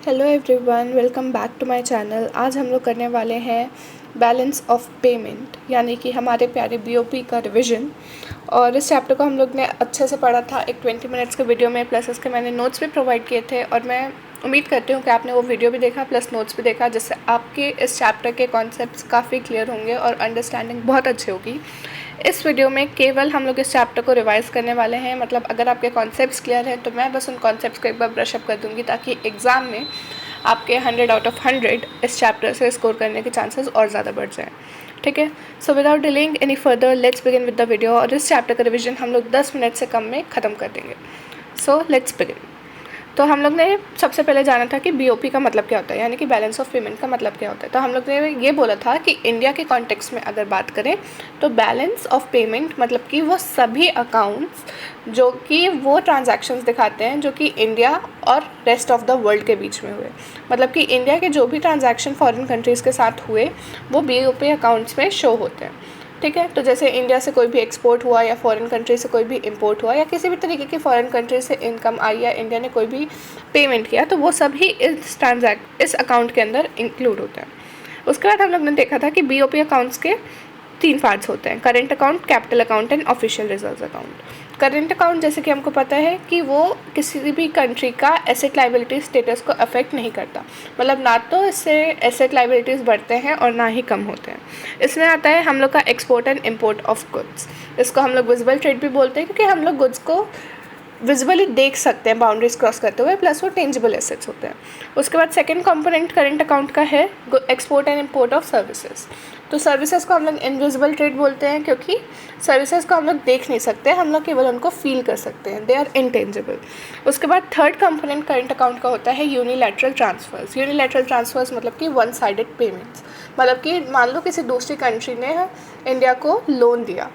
Hello everyone, welcome back to my channel. आज हम लोग करने वाले हैं बैलेंस ऑफ पेमेंट, यानी कि हमारे प्यारे बीओपी का रिवीजन। और इस चैप्टर को हम लोग ने अच्छे से पढ़ा था एक 20 मिनट्स के वीडियो में, प्लस इसके मैंने नोट्स भी प्रोवाइड किए थे। और मैं उम्मीद करती हूँ कि आपने वो वीडियो भी देखा प्लस नोट्स भी देखा, जिससे आपके इस चैप्टर के कॉन्सेप्ट्स काफ़ी क्लियर होंगे और अंडरस्टैंडिंग बहुत अच्छी होगी। इस वीडियो में केवल हम लोग इस चैप्टर को रिवाइज़ करने वाले हैं, मतलब अगर आपके कॉन्सेप्ट्स क्लियर हैं तो मैं बस उन कॉन्सेप्ट्स को एक बार ब्रशअप कर दूंगी, ताकि एग्ज़ाम में आपके 100 आउट ऑफ 100 इस चैप्टर से स्कोर करने के चांसेस और ज़्यादा बढ़ जाएँ। ठीक है, so without delaying any further let's begin with the video. और इस चैप्टर का रिविजन हम लोग 10 मिनट से कम में ख़त्म कर देंगे। So let's begin. तो हम लोग ने सबसे पहले जाना था कि बीओपी का मतलब क्या होता है, यानी कि बैलेंस ऑफ पेमेंट का मतलब क्या होता है। तो हम लोग ने ये बोला था कि इंडिया के कॉन्टेक्स्ट में अगर बात करें तो बैलेंस ऑफ पेमेंट मतलब कि वो सभी अकाउंट्स जो कि वो ट्रांजैक्शंस दिखाते हैं जो कि इंडिया और रेस्ट ऑफ द वर्ल्ड के बीच में हुए, मतलब कि इंडिया के जो भी ट्रांजैक्शन फॉरेन कंट्रीज़ के साथ हुए वो बीओपी अकाउंट्स में शो होते हैं। ठीक है, तो जैसे इंडिया से कोई भी एक्सपोर्ट हुआ या फॉरेन कंट्री से कोई भी इंपोर्ट हुआ या किसी भी तरीके की फॉरेन कंट्री से इनकम आई या इंडिया ने कोई भी पेमेंट किया, तो वो सभी इस अकाउंट के अंदर इंक्लूड होते हैं। उसके बाद हम लोग ने देखा था कि बीओपी अकाउंट्स के 3 पार्ट्स होते हैं: current account, capital account and official reserves account. Current account जैसे कि हमको पता है कि वो किसी भी कंट्री का एसेट लाइबिलिटी स्टेटस को अफेक्ट नहीं करता, मतलब ना तो इससे एसेट लाइबिलिटीज़ बढ़ते हैं और ना ही कम होते हैं। इसमें आता है हम लोग का export and import of goods. इसको हम लोग विजिबल ट्रेड भी बोलते हैं, क्योंकि हम लोग गुड्स को विजुअली देख सकते हैं बाउंड्रीज क्रॉस करते हुए, प्लस वो टेंजिबल एसेट्स होते हैं। उसके बाद सेकंड कंपोनेंट करेंट अकाउंट का है export and import of services. तो सर्विसेज को हम लोग इनविजिबल ट्रेड बोलते हैं, क्योंकि सर्विसेज को हम लोग देख नहीं सकते, हम लोग केवल उनको फील कर सकते हैं, दे आर इनटेंजिबल। उसके बाद थर्ड कंपोनेंट करेंट अकाउंट का होता है यूनिलैटरल ट्रांसफर्स। यूनिलैटरल ट्रांसफर्स मतलब कि वन साइडेड पेमेंट्स, मतलब कि मान लो किसी दूसरी कंट्री ने इंडिया को लोन दिया,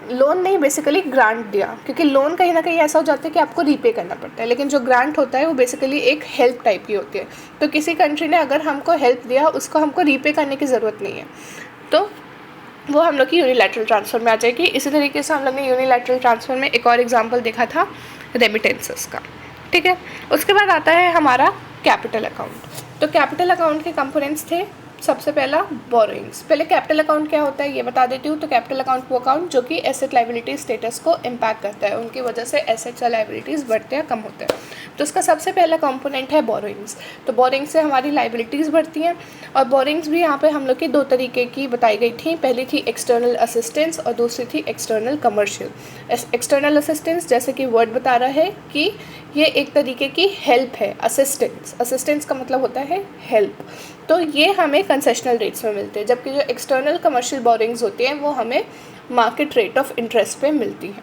लोन नहीं बेसिकली ग्रांट दिया, क्योंकि लोन कहीं ना कहीं ऐसा हो जाता है कि आपको रीपे करना पड़ता है, लेकिन जो ग्रांट होता है वो बेसिकली एक हेल्प टाइप की होती है। तो किसी कंट्री ने अगर हमको हेल्प दिया, उसको हमको रीपे करने की ज़रूरत नहीं है, तो वो हम लोग की यूनिलैटरल ट्रांसफ़र में आ जाएगी। इसी तरीके से हम लोग ने यूनिलैटरल ट्रांसफ़र में एक और एग्जाम्पल देखा था रेमिटेंसेस का। ठीक है, उसके बाद आता है हमारा कैपिटल अकाउंट। तो कैपिटल अकाउंट के कंपोनेंट्स थे, सबसे पहला बोरोइंग्स। पहले कैपिटल अकाउंट क्या होता है ये बता देती हूँ। तो कैपिटल अकाउंट वो अकाउंट जो कि एसेट लाइबिलिटी स्टेटस को इम्पैक्ट करता है, उनकी वजह से एसेट्स और लाइबिलिटीज़ बढ़ते हैं कम होते हैं। तो उसका सबसे पहला कंपोनेंट है बोरोइंग्स। तो बोरोइंग्स से हमारी लाइबिलिटीज़ बढ़ती हैं, और बोरोइंग्स भी यहाँ पे हम लोग की 2 तरीके की बताई गई थी। पहली थी एक्सटर्नल असिस्टेंस और दूसरी थी एक्सटर्नल कमर्शियल। एक्सटर्नल असिस्टेंस जैसे कि वर्ड बता रहा है कि ये एक तरीके की हेल्प है, असिस्टेंस। असिस्टेंस का मतलब होता है हेल्प, तो ये हमें कंसेशनल रेट्स में मिलते हैं, जबकि जो एक्सटर्नल कमर्शियल बोरिंग्स होती हैं वो हमें मार्केट रेट ऑफ इंटरेस्ट पे मिलती हैं।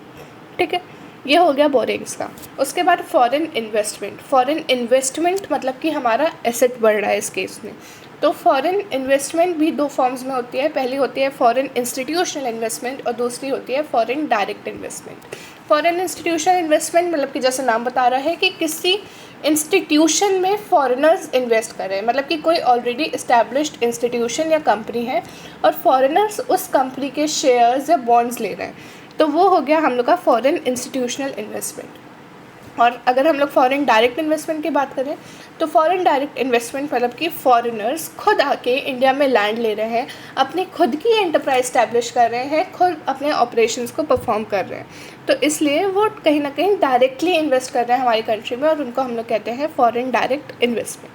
ठीक है, ये हो गया बोरिंग्स का। उसके बाद फॉरेन इन्वेस्टमेंट। फॉरेन इन्वेस्टमेंट मतलब कि हमारा एसेट बढ़ रहा है इस केस में। तो फॉरेन इन्वेस्टमेंट भी 2 फॉर्म्स में होती है। पहली होती है फॉरेन इंस्टीट्यूशनल इन्वेस्टमेंट और दूसरी होती है foreign direct investment. Foreign institutional investment मतलब कि जैसे नाम बता रहा है कि किसी इंस्टीट्यूशन में फॉरेनर्स इन्वेस्ट कर रहे हैं, मतलब कि कोई ऑलरेडी इस्टेब्लिश्ड इंस्टीट्यूशन या कंपनी है और फॉरेनर्स उस कंपनी के शेयर्स या बॉन्ड्स ले रहे हैं, तो वो हो गया हम लोग का फॉरेन इंस्टीट्यूशनल इन्वेस्टमेंट। और अगर हम लोग फॉरेन डायरेक्ट इन्वेस्टमेंट की बात करें तो फॉरेन डायरेक्ट इन्वेस्टमेंट मतलब कि फॉरेनर्स खुद आके इंडिया में लैंड ले रहे हैं, अपनी खुद की एंटरप्राइज स्टैब्लिश कर रहे हैं, खुद अपने ऑपरेशंस को परफॉर्म कर रहे हैं, तो इसलिए वो कहीं ना कहीं डायरेक्टली इन्वेस्ट कर रहे हैं हमारी कंट्री में, और उनको हम लोग कहते हैं फॉरेन डायरेक्ट इन्वेस्टमेंट।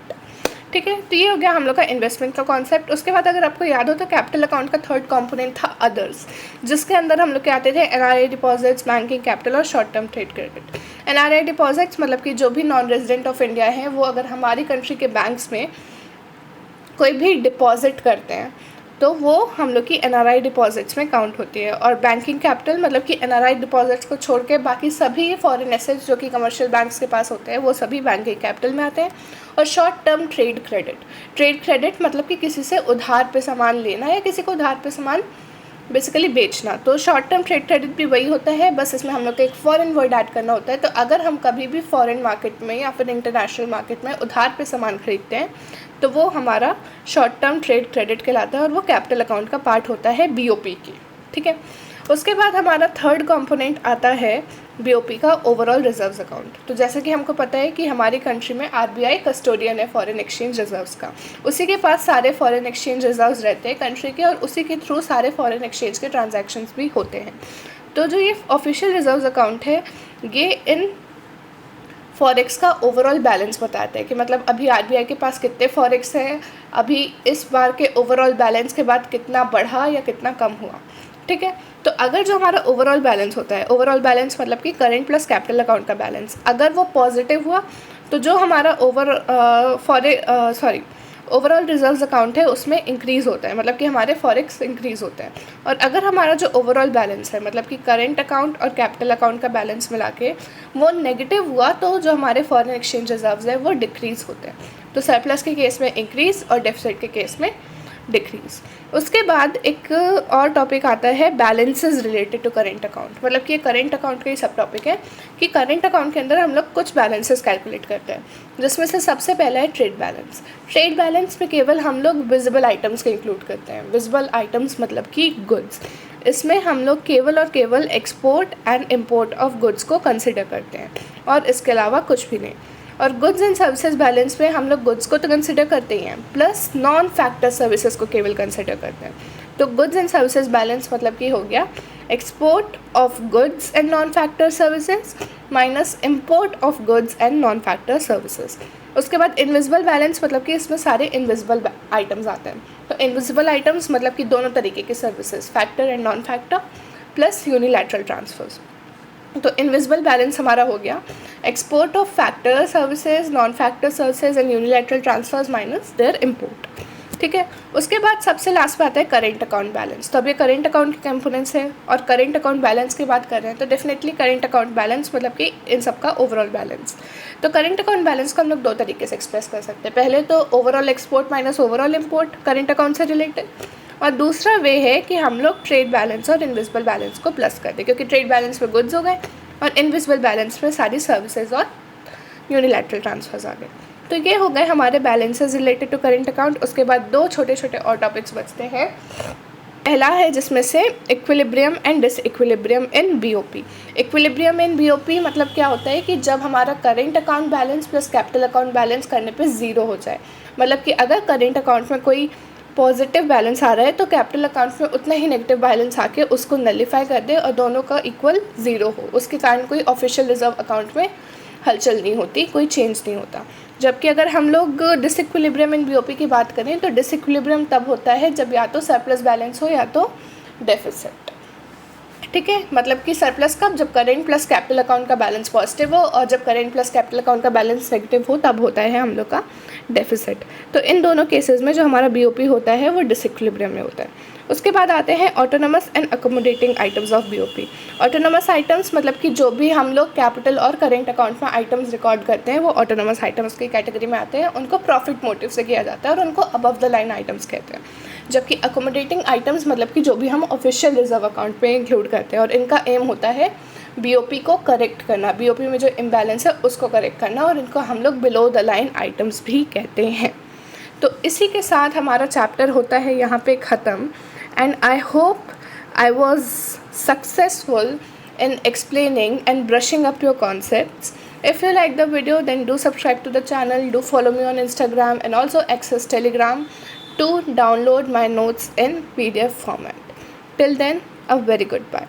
ठीक है, तो ये हो गया हम लोग का इन्वेस्टमेंट का कॉन्सेप्ट। उसके बाद अगर आपको याद हो तो कैपिटल अकाउंट का थर्ड कंपोनेंट था अदर्स, जिसके अंदर हम लोग के आते थे एनआरआई डिपॉजिट्स, बैंकिंग कैपिटल और short term trade credit. NRI deposits मतलब कि जो भी नॉन रेजिडेंट ऑफ इंडिया हैं वो अगर हमारी कंट्री के बैंक्स में कोई भी डिपॉजिट करते हैं तो वो हम लोग की एनआरआई डिपॉजिट्स में काउंट होती है। और बैंकिंग कैपिटल मतलब कि एनआरआई डिपॉजिट्स को छोड़ के बाकी सभी फॉरेन एसेट्स जो कि कमर्शियल बैंक्स के पास होते हैं वो सभी बैंकिंग कैपिटल में आते हैं। और short term trade credit. Trade credit मतलब कि किसी से उधार पे सामान लेना या किसी को उधार पे सामान बेसिकली बेचना। तो शॉर्ट टर्म ट्रेड क्रेडिट भी वही होता है, बस इसमें हम लोग को एक फ़ॉरेन वर्ड ऐड करना होता है। तो अगर हम कभी भी फॉरेन मार्केट में या फिर इंटरनेशनल मार्केट में उधार पे सामान खरीदते हैं तो वो हमारा शॉर्ट टर्म ट्रेड क्रेडिट कहलाता है, और वो कैपिटल अकाउंट का पार्ट होता है बीओपी की। ठीक है, उसके बाद हमारा थर्ड कंपोनेंट आता है बीओपी का ओवरऑल रिजर्व्स अकाउंट। तो जैसे कि हमको पता है कि हमारी कंट्री में आरबीआई कस्टोडियन है फॉरेन एक्सचेंज रिजर्व्स का, उसी के पास सारे फॉरेन एक्सचेंज रिजर्व्स रहते हैं कंट्री के, और उसी के थ्रू सारे फॉरेन एक्सचेंज के ट्रांजैक्शंस भी होते हैं। तो जो ये ऑफिशियल रिजर्व्स अकाउंट है ये इन फॉरेक्स का ओवरऑल बैलेंस बताते हैं कि मतलब अभी आरबीआई के पास कितने फॉरेक्स हैं, अभी इस बार के ओवरऑल बैलेंस के बाद कितना बढ़ा या कितना कम हुआ। ठीक है, तो अगर जो हमारा ओवरऑल बैलेंस होता है, ओवरऑल बैलेंस मतलब कि करेंट प्लस कैपिटल अकाउंट का बैलेंस, अगर वो पॉजिटिव हुआ तो जो हमारा ओवरऑल रिजर्व्स अकाउंट है उसमें इंक्रीज़ होता है, मतलब कि हमारे फॉरेक्स इंक्रीज़ होते हैं। और अगर हमारा जो ओवरऑल बैलेंस है मतलब कि करेंट अकाउंट और कैपिटल अकाउंट का बैलेंस मिला के वो नेगेटिव हुआ तो जो हमारे फॉरेन एक्सचेंज रिजर्व्स है वो डिक्रीज़ होते हैं। तो सरप्लस के केस में इंक्रीज़ और डेफिसिट के केस में डिक्रीज़। उसके बाद एक और टॉपिक आता है balances related to current account, मतलब कि ये करेंट अकाउंट का ही सब टॉपिक है कि करेंट अकाउंट के अंदर हम लोग कुछ बैलेंसेस कैलकुलेट करते हैं, जिसमें से सबसे पहला है ट्रेड बैलेंस। ट्रेड बैलेंस में केवल हम लोग विजिबल आइटम्स को इंक्लूड करते हैं। विजिबल आइटम्स मतलब कि गुड्स, इसमें हम लोग केवल और केवल export and import of goods को कंसिडर करते हैं और इसके अलावा कुछ भी नहीं। और गुड्स एंड सर्विसेज बैलेंस में हम लोग गुड्स को तो कंसिडर करते ही हैं, प्लस नॉन फैक्टर सर्विसेज को केवल कंसिडर करते हैं। तो गुड्स एंड सर्विसेज बैलेंस मतलब कि हो गया export of goods and non factor services minus import of goods and non factor services. उसके बाद इनविजिबल बैलेंस मतलब कि इसमें सारे इनविजिबल आइटम्स आते हैं। तो इनविजिबल आइटम्स मतलब कि दोनों तरीके के services, factor and non factor, plus unilateral transfers. तो इनविजिबल बैलेंस हमारा हो गया export of factor services, non factor services and unilateral transfers minus their import. ठीक है, उसके बाद सबसे लास्ट पे आता है करेंट अकाउंट बैलेंस। तो अब ये करेंट अकाउंट के कंपोनेंट्स हैं और करेंट अकाउंट बैलेंस की बात कर रहे हैं तो डेफिनेटली करेंट अकाउंट बैलेंस मतलब कि इन सब का ओवरऑल बैलेंस। तो करेंट अकाउंट बैलेंस को हम लोग दो तरीके से एक्सप्रेस कर सकते हैं। पहले तो overall export minus overall import current account से रिलेटेड, और दूसरा वे है कि हम लोग ट्रेड बैलेंस और इनविजिबल बैलेंस को प्लस कर दें, क्योंकि ट्रेड बैलेंस में गुड्स हो गए और इनविजिबल बैलेंस में सारी सर्विसेज और यूनिलैटरल ट्रांसफर्स आ गए। तो ये हो गए हमारे balances related to current account. उसके बाद दो छोटे छोटे और टॉपिक्स बचते हैं। पहला है जिसमें से equilibrium and disequilibrium in BOP. Equilibrium in BOP मतलब क्या होता है कि जब हमारा current account balance plus capital account balance करने पे ज़ीरो हो जाए, मतलब कि अगर करेंट अकाउंट में कोई पॉजिटिव बैलेंस आ रहा है तो कैपिटल अकाउंट में उतना ही नेगेटिव बैलेंस आके उसको नलीफाई कर दे और दोनों का इक्वल ज़ीरो हो, उसके कारण कोई ऑफिशियल रिजर्व अकाउंट में हलचल नहीं होती, कोई चेंज नहीं होता। जबकि अगर हम लोग डिसइक्विलिब्रियम इन बीओपी की बात करें तो डिसइक्विलिब्रियम तब होता है जब या तो सरप्लस बैलेंस हो या तो डेफिसिट। ठीक है, मतलब कि सरप्लस कब, जब करेंट प्लस कैपिटल अकाउंट का बैलेंस पॉजिटिव हो, और जब करेंट प्लस कैपिटल अकाउंट का बैलेंस नेगेटिव हो तब होता है हम लोग का डेफिसिट। तो इन दोनों केसेस में जो हमारा बीओपी होता है वो डिसइक्विलिब्रियम में होता है। उसके बाद आते हैं autonomous and accommodating items of BOP. Autonomous items मतलब कि जो भी हम लोग कैपिटल और करेंट अकाउंट में आइटम्स रिकॉर्ड करते हैं वो ऑटोनमस आइटम्स की कैटेगरी में आते हैं। उनको प्रॉफिट मोटिव से किया जाता है और उनको अबव द लाइन आइटम्स कहते हैं। जबकि अकोमोडेटिंग आइटम्स मतलब कि जो भी हम ऑफिशियल रिजर्व अकाउंट पे इंक्लूड करते हैं और इनका एम होता है बीओपी को करेक्ट करना, बीओपी में जो इम्बैलेंस है उसको करेक्ट करना, और इनको हम लोग बिलो द लाइन आइटम्स भी कहते हैं। तो इसी के साथ हमारा चैप्टर होता है यहाँ पे ख़त्म। And I hope I was successful in explaining and brushing up your concepts. If you like the video, then do subscribe to the channel, do follow me on Instagram and also access Telegram to download my notes in PDF format. Till then, a very good bye.